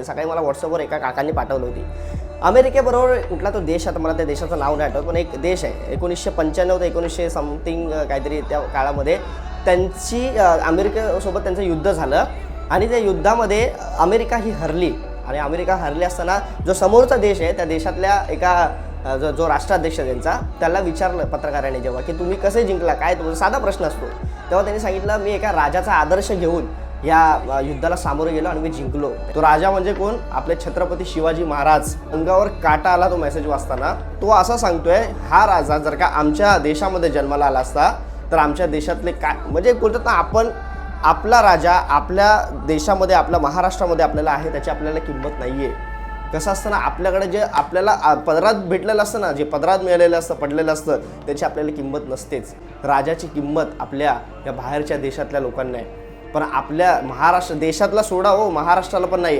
सकाळी मला व्हॉट्सअपवर एका काकांनी पाठवली होती. अमेरिकेबरोबर कुठला तो देश, आता मला त्या देशाचं नाव नाही आठवत, पण एक देश आहे 1995 ते 1900 समथिंग काहीतरी त्या काळामध्ये त्यांची अमेरिकेसोबत त्यांचं युद्ध झालं आणि त्या युद्धामध्ये अमेरिका ही हरली. आणि अमेरिका हरली असताना जो समोरचा देश आहे त्या देशातल्या एका जो राष्ट्राध्यक्ष त्यांचा त्याला विचारलं पत्रकारांनी जेव्हा की तुम्ही कसे जिंकला, काय तुमचा साधा प्रश्न असतो, तेव्हा त्यांनी सांगितलं मी एका राजाचा आदर्श घेऊन या युद्धाला सामोरे गेलो आणि मी जिंकलो. तो राजा म्हणजे कोण? आपले छत्रपती शिवाजी महाराज. अंगावर काटा आला तो मेसेज वाचताना. तो असा सांगतोय हा राजा जर का आमच्या देशामध्ये जन्माला आला असता तर आमच्या देशातले काय म्हणजे बोलतात ना, आपण आपला राजा आपल्या देशामध्ये आपल्या महाराष्ट्रामध्ये आपल्याला आहे त्याची आपल्याला किंमत नाही आहे. कसं असतं ना, आपल्याकडे जे आपल्याला पदरात भेटलेलं असतं ना, जे पदरात मिळालेलं असतं पडलेलं असतं त्याची आपल्याला किंमत नसतेच. राजाची किंमत आपल्या या बाहेरच्या देशातल्या लोकांना आहे, पण आपल्या महाराष्ट्र देशातला सोडा हो महाराष्ट्राला पण नाही आहे.